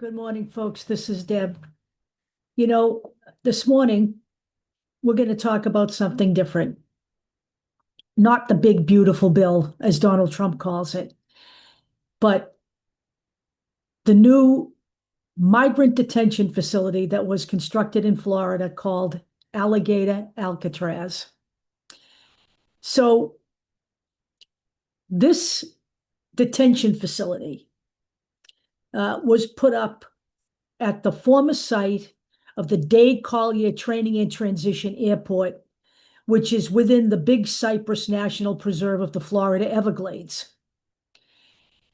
Good morning, folks. This is Deb. You know, this morning, we're going to talk about something different. Not the big, beautiful bill, as Donald Trump calls it, but the new migrant detention facility that was constructed in Florida called Alligator Alcatraz. So, this detention facility was put up at the former site of the Dade Collier Training and Transition Airport, which is within the Big Cypress National Preserve of the Florida Everglades.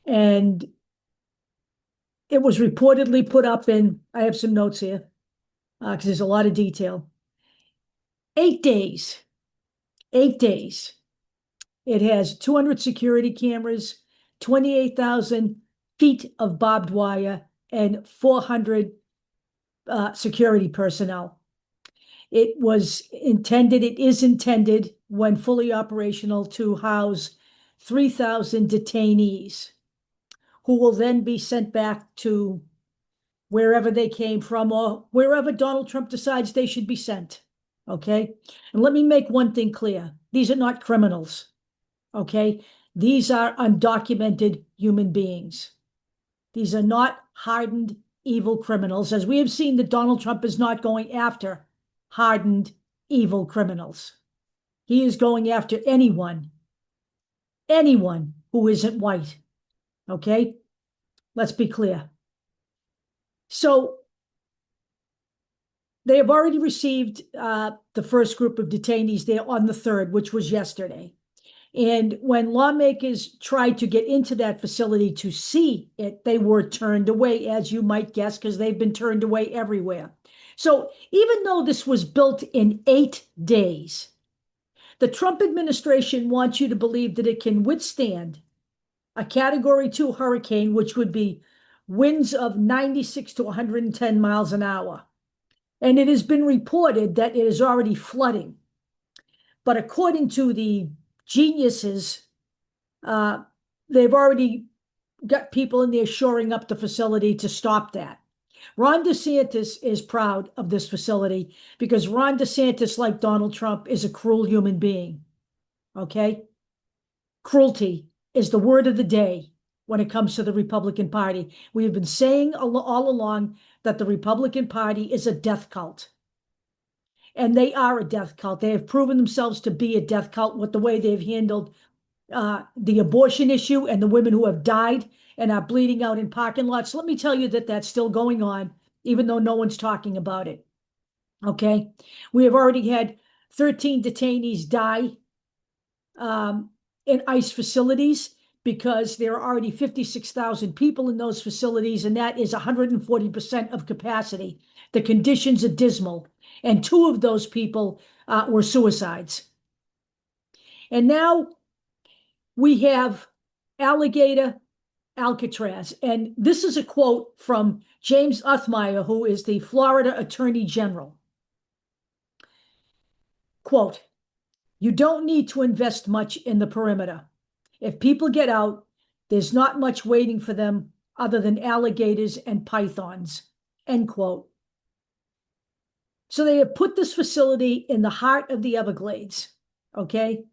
And it was reportedly put up in, I have some notes here, because there's a lot of detail. 8 days. 8 days. It has 200 security cameras, 28,000 feet of barbed wire, and 400 security personnel. It is intended, when fully operational, to house 3,000 detainees who will then be sent back to wherever they came from or wherever Donald Trump decides they should be sent. Okay? And let me make one thing clear. These are not criminals. Okay? These are undocumented human beings. These are not hardened, evil criminals, as we have seen that Donald Trump is not going after hardened, evil criminals. He is going after anyone who isn't white. Okay? Let's be clear. So they have already received the first group of detainees there on the 3rd, which was yesterday. And when lawmakers tried to get into that facility to see it, they were turned away, as you might guess, because they've been turned away everywhere. So even though this was built in 8 days, the Trump administration wants you to believe that it can withstand a Category 2 hurricane, which would be winds of 96 to 110 miles an hour. And it has been reported that it is already flooding. But according to the geniuses, they've already got people in there shoring up the facility to stop that. Ron DeSantis is proud of this facility because Ron DeSantis, like Donald Trump, is a cruel human being. Okay? Cruelty is the word of the day when it comes to the Republican Party. We have been saying all along that the Republican Party is a death cult. And they are a death cult. They have proven themselves to be a death cult with the way they've handled the abortion issue and the women who have died and are bleeding out in parking lots. Let me tell you that that's still going on, even though no one's talking about it. Okay? We have already had 13 detainees die in ICE facilities because there are already 56,000 people in those facilities, and that is 140% of capacity. The conditions are dismal. And 2 of those people were suicides. And now we have Alligator Alcatraz. And this is a quote from James Uthmeier, who is the Florida Attorney General. Quote, "You don't need to invest much in the perimeter. If people get out, there's not much waiting for them other than alligators and pythons." End quote. So they have put this facility in the heart of the Everglades, okay,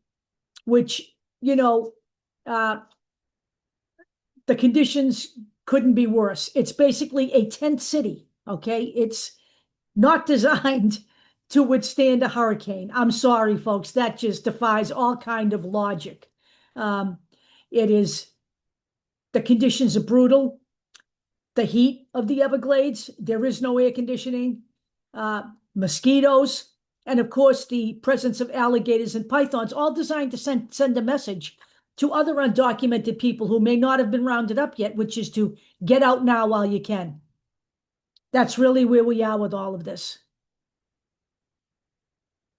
which, the conditions couldn't be worse. It's basically a tent city, okay? It's not designed to withstand a hurricane. I'm sorry, folks, that just defies all kind of logic. The conditions are brutal. The heat of the Everglades, there is no air conditioning. Mosquitoes, and of course the presence of alligators and pythons, all designed to send a message to other undocumented people who may not have been rounded up yet, which is to get out now while you can. That's really where we are with all of this.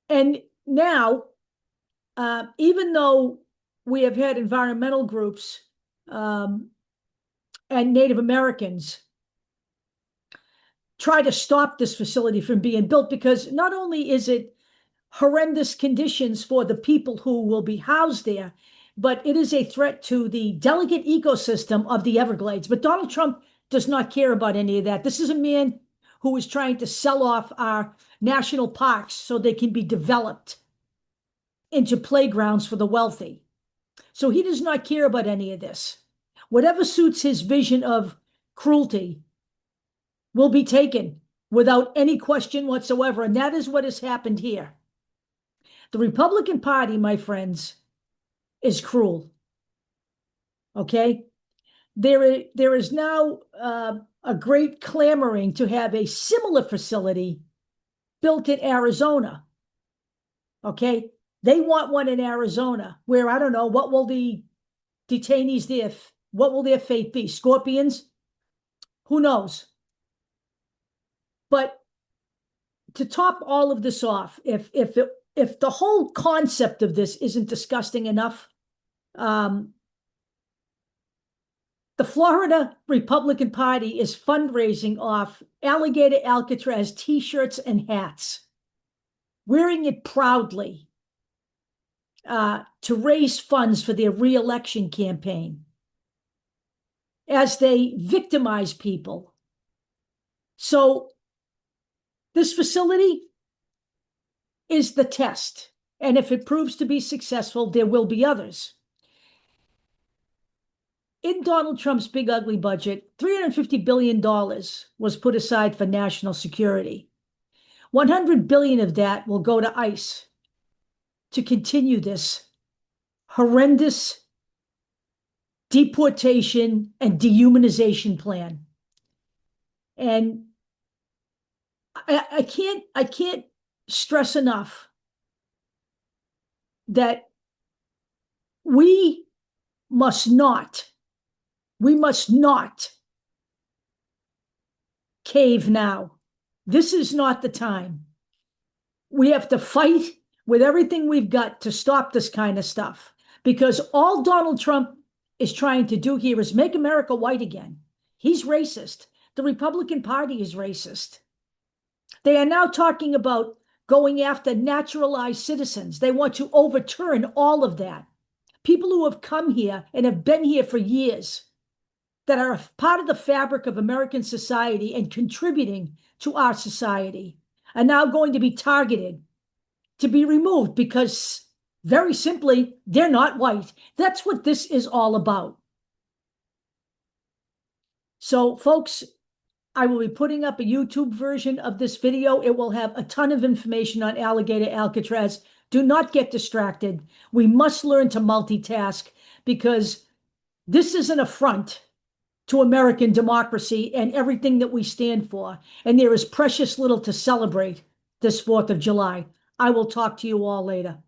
And now, even though we have had environmental groups and Native Americans try to stop this facility from being built, because not only is it horrendous conditions for the people who will be housed there, but it is a threat to the delicate ecosystem of the Everglades. But Donald Trump does not care about any of that. This is a man who is trying to sell off our national parks so they can be developed into playgrounds for the wealthy. So he does not care about any of this. Whatever suits his vision of cruelty will be taken without any question whatsoever. And that is what has happened here. The Republican Party, my friends, is cruel. Okay? There is now a great clamoring to have a similar facility built in Arizona. Okay? They want one in Arizona where, I don't know, what will the detainees there, what will their fate be? Scorpions? Who knows? But to top all of this off, if the whole concept of this isn't disgusting enough, the Florida Republican Party is fundraising off Alligator Alcatraz t-shirts and hats, wearing it proudly to raise funds for their re-election campaign as they victimize people. So this facility is the test. And if it proves to be successful, there will be others. In Donald Trump's big ugly budget, $350 billion was put aside for national security. $100 billion of that will go to ICE to continue this horrendous deportation and dehumanization plan. And I can't stress enough that we must not cave now. This is not the time. We have to fight with everything we've got to stop this kind of stuff, because all Donald Trump is trying to do here is make America white again. He's racist. The Republican Party is racist. They are now talking about going after naturalized citizens. They want to overturn all of that. People who have come here and have been here for years, that are a part of the fabric of American society and contributing to our society, are now going to be targeted, to be removed, because very simply, they're not white. That's what this is all about. So, folks, I will be putting up a YouTube version of this video. It will have a ton of information on Alligator Alcatraz. Do not get distracted. We must learn to multitask, because this is an affront to American democracy and everything that we stand for. And there is precious little to celebrate this 4th of July. I will talk to you all later.